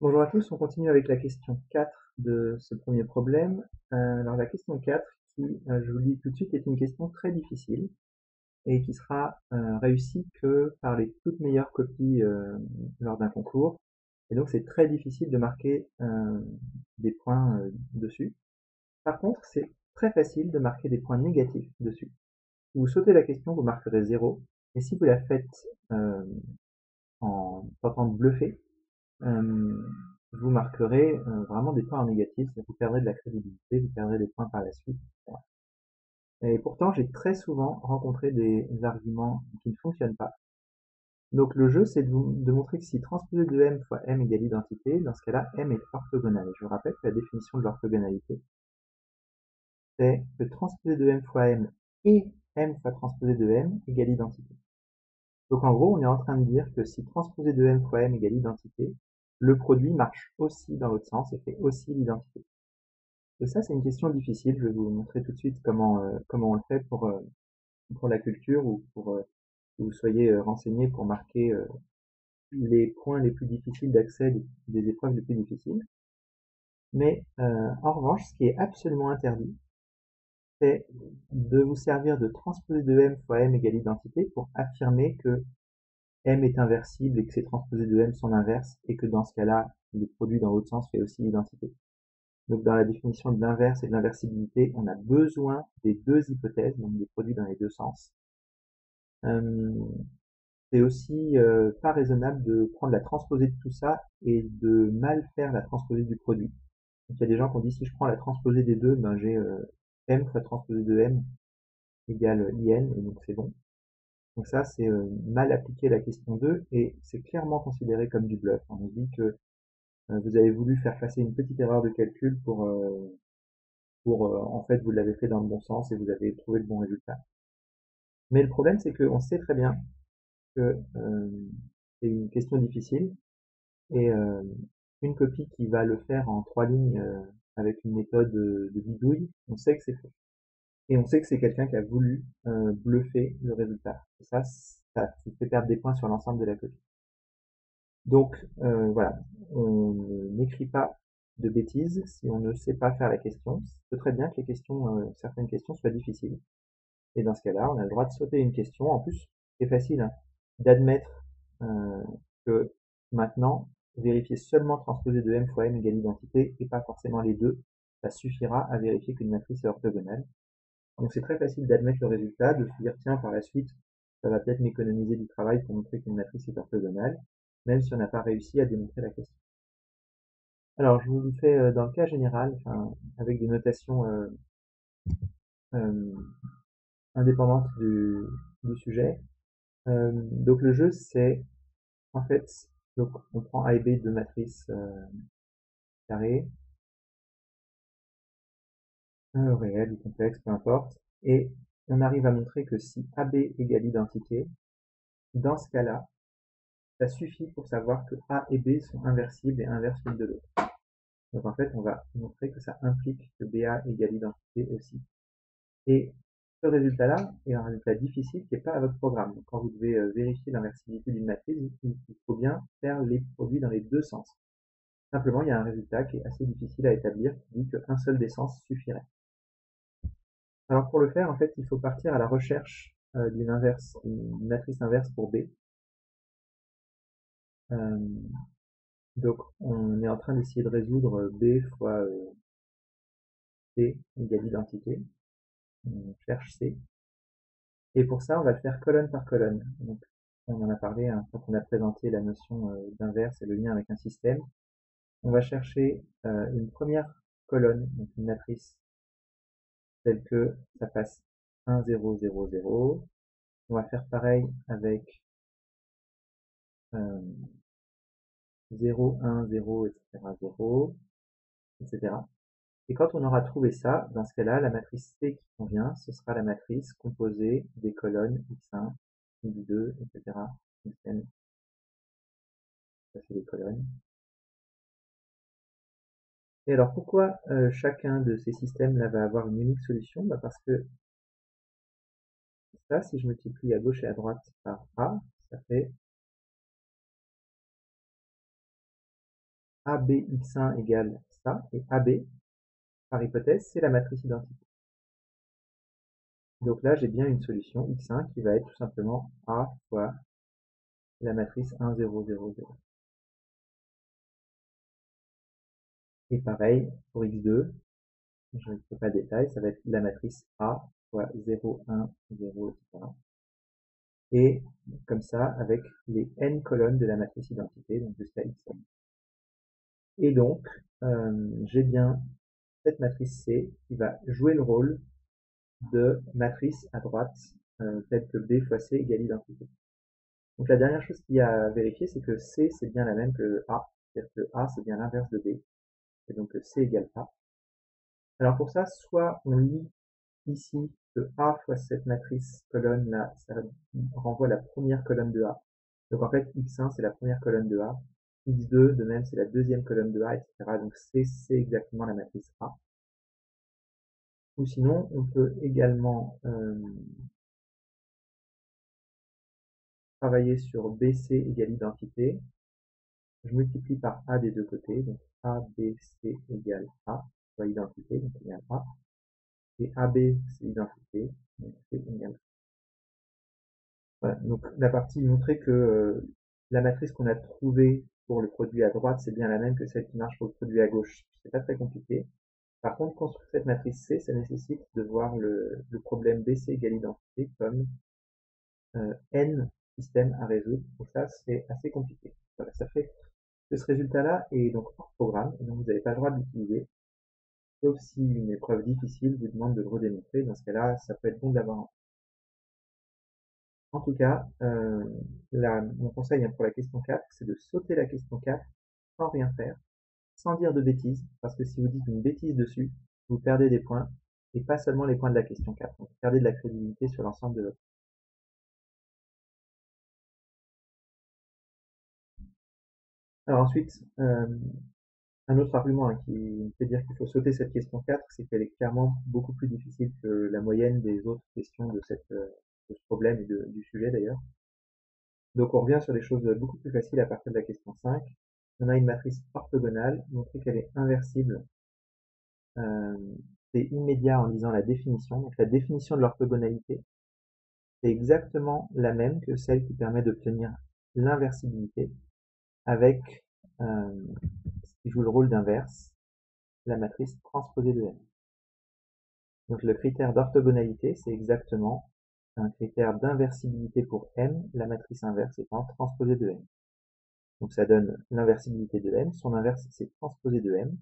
Bonjour à tous, on continue avec la question 4 de ce premier problème. Alors la question 4, qui, je vous le dis tout de suite, est une question très difficile et qui sera réussie que par les toutes meilleures copies lors d'un concours. Et donc c'est très difficile de marquer des points dessus. Par contre, c'est très facile de marquer des points négatifs dessus. Si vous sautez la question, vous marquerez 0. Et si vous la faites euh, en tentant de bluffer, euh, vous marquerez vraiment des points en négatif, vous perdrez de la crédibilité, vous perdrez des points par la suite, etc. Et pourtant, j'ai très souvent rencontré des arguments qui ne fonctionnent pas. Donc le jeu, c'est de montrer que si transposé de m fois m égale identité, dans ce cas-là, m est orthogonal. Et je vous rappelle que la définition de l'orthogonalité, c'est que transposé de m fois m et m fois transposé de m égale identité. Donc en gros, on est en train de dire que si transposé de m fois m égale identité, le produit marche aussi dans l'autre sens et fait aussi l'identité. Et ça, c'est une question difficile. Je vais vous montrer tout de suite comment on le fait pour la culture ou pour que vous soyez renseigné pour marquer les points les plus difficiles d'accès des épreuves les plus difficiles. Mais en revanche, ce qui est absolument interdit, c'est de vous servir de transposé de m fois m égale identité pour affirmer que m est inversible et que ces transposés de m sont inverses et que dans ce cas-là, le produit dans l'autre sens fait aussi l'identité. Donc dans la définition de l'inverse et de l'inversibilité, on a besoin des deux hypothèses, donc des produits dans les deux sens. C'est aussi pas raisonnable de prendre la transposée de tout ça et de mal faire la transposée du produit. Donc il y a des gens qui ont dit si je prends la transposée des deux, ben j'ai m fois transposée de m égale in, et donc c'est bon. Donc ça, c'est mal appliquer la question 2 et c'est clairement considéré comme du bluff. On nous dit que vous avez voulu faire passer une petite erreur de calcul pour en fait, vous l'avez fait dans le bon sens et vous avez trouvé le bon résultat. Mais le problème, c'est qu'on sait très bien que c'est une question difficile et une copie qui va le faire en 3 lignes avec une méthode de bidouille, on sait que c'est faux. Et on sait que c'est quelqu'un qui a voulu bluffer le résultat. Et ça fait perdre des points sur l'ensemble de la copie. Donc voilà, on n'écrit pas de bêtises si on ne sait pas faire la question. C'est très bien que les questions, certaines questions soient difficiles. Et dans ce cas-là, on a le droit de sauter une question. En plus, c'est facile hein, d'admettre que maintenant, vérifier seulement transposé de m fois m égale identité et pas forcément les deux, ça suffira à vérifier qu'une matrice est orthogonale. Donc c'est très facile d'admettre le résultat, de se dire tiens par la suite, ça va peut-être m'économiser du travail pour montrer qu'une matrice est orthogonale, même si on n'a pas réussi à démontrer la question. Alors je vous le fais dans le cas général, enfin, avec des notations euh, indépendantes du sujet. Donc le jeu c'est en fait donc on prend A et B de matrices carrées, réelles ou complexes, peu importe, et on arrive à montrer que si AB égale identité, dans ce cas-là, ça suffit pour savoir que A et B sont inversibles et inversent l'une de l'autre. Donc en fait, on va montrer que ça implique que BA égale identité aussi. Et ce résultat-là est un résultat difficile qui n'est pas à votre programme. Donc quand vous devez vérifier l'inversibilité d'une matrice, il faut bien faire les produits dans les deux sens. Simplement, il y a un résultat qui est assez difficile à établir, qui dit qu'un seul des sens suffirait. Alors pour le faire, en fait, il faut partir à la recherche d'une matrice inverse pour B. Euh, donc on est en train d'essayer de résoudre B fois C égale identité. On cherche C. Et pour ça, on va le faire colonne par colonne. Donc, on en a parlé quand on a présenté la notion d'inverse et le lien avec un système. On va chercher une première colonne, donc une matrice telle que ça fasse 1, 0, 0, 0. On va faire pareil avec 0, 1, 0, etc., 0, etc. Et quand on aura trouvé ça, dans ce cas-là, la matrice C qui convient, ce sera la matrice composée des colonnes x1, x2, etc. xn, ça c'est les colonnes. Et alors pourquoi chacun de ces systèmes-là va avoir une unique solution? Bah parce que ça, si je multiplie à gauche et à droite par A, ça fait ABX1 égale ça, et AB, par hypothèse, c'est la matrice identité. Donc là, j'ai bien une solution x1 qui va être tout simplement A fois la matrice 1, 0, 0, 0. Et pareil, pour x2, je ne fais pas de détail, ça va être la matrice A fois 0, 1, 0, etc. Et comme ça, avec les n colonnes de la matrice identité, donc jusqu'à xn. Et donc, j'ai bien cette matrice C qui va jouer le rôle de matrice à droite, telle que B fois C égale identité. Donc la dernière chose qu'il y a à vérifier, c'est que C, c'est bien la même que A. C'est-à-dire que A, c'est bien l'inverse de B. Et donc C égale A. Alors pour ça, soit on lit ici que A fois cette matrice colonne là, ça renvoie la première colonne de A. Donc en fait, x1, c'est la première colonne de A. x2, de même, c'est la deuxième colonne de A, etc. Donc C, c'est exactement la matrice A. Ou sinon, on peut également travailler sur BC égale identité. Je multiplie par A des deux côtés, donc A, B, C égale A, soit identité, donc égale A. Et AB, c'est identité, donc C égale A. Voilà, donc la partie montrer que la matrice qu'on a trouvée pour le produit à droite, c'est bien la même que celle qui marche pour le produit à gauche. C'est pas très compliqué. Par contre, construire cette matrice C, ça nécessite de voir le problème BC égale identité comme n systèmes à résoudre. Et ça, c'est assez compliqué. Voilà, ça fait que ce résultat-là est donc hors programme, et donc vous n'avez pas le droit de l'utiliser, sauf si une épreuve difficile vous demande de le redémontrer. Dans ce cas-là, ça peut être bon de l'avoir. En tout cas, mon conseil pour la question 4, c'est de sauter la question 4 sans rien faire, sans dire de bêtises, parce que si vous dites une bêtise dessus, vous perdez des points, et pas seulement les points de la question 4. Donc vous perdez de la crédibilité sur l'ensemble de votre. Alors ensuite, un autre argument qui me fait dire qu'il faut sauter cette question 4, c'est qu'elle est clairement beaucoup plus difficile que la moyenne des autres questions de ce problème et du sujet d'ailleurs. Donc on revient sur des choses beaucoup plus faciles à partir de la question 5. On a une matrice orthogonale, montrer qu'elle est inversible. C'est immédiat en lisant la définition. Donc la définition de l'orthogonalité, c'est exactement la même que celle qui permet d'obtenir l'inversibilité avec ce qui joue le rôle d'inverse, la matrice transposée de M. Donc le critère d'orthogonalité, c'est exactement un critère d'inversibilité pour M, la matrice inverse étant transposée de M. Donc ça donne l'inversibilité de M, son inverse c'est transposé de M.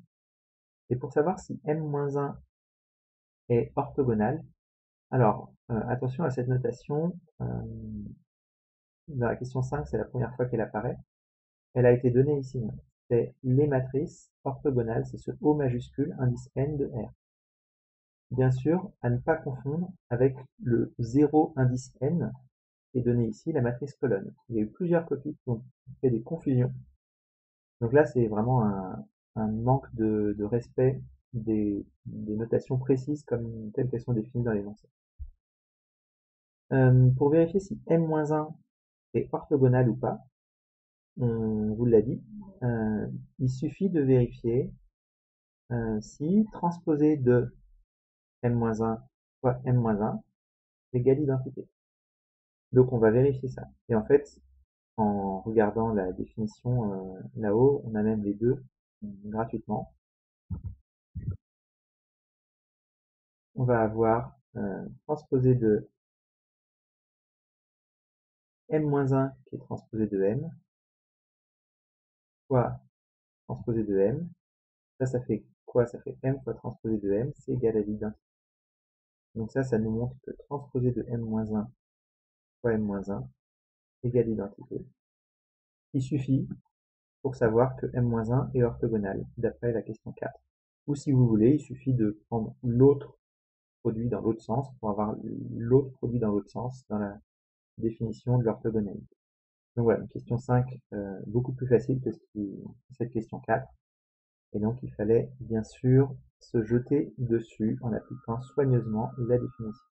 Et pour savoir si M-1 est orthogonal, alors attention à cette notation, dans la question 5, c'est la première fois qu'elle apparaît. Elle a été donnée ici. C'est les matrices orthogonales, c'est ce O majuscule, indice N de R. Bien sûr, à ne pas confondre avec le 0 indice N, qui est donné ici, la matrice colonne. Il y a eu plusieurs copies qui ont fait des confusions. Donc là, c'est vraiment un manque de respect des notations précises comme telles qu'elles sont définies dans l'énoncé. Pour vérifier si M-1 est orthogonal ou pas, on vous l'a dit, il suffit de vérifier si transposé de M-1 fois M-1 égale identité. Donc on va vérifier ça. Et en fait, en regardant la définition là-haut, on a même les deux gratuitement. On va avoir transposé de M-1 qui est transposé de M fois transposé de M. Ça fait quoi? Ça fait M fois transposé de M, c'est égal à l'identité. Donc ça nous montre que transposé de M-1 fois M-1 égale l'identité. Il suffit pour savoir que M-1 est orthogonal, d'après la question 4. Ou si vous voulez, il suffit de prendre l'autre produit dans l'autre sens pour avoir l'autre produit dans l'autre sens dans la définition de l'orthogonalité. Donc voilà, une question 5 beaucoup plus facile que cette question 4. Et donc il fallait bien sûr se jeter dessus en appliquant soigneusement la définition.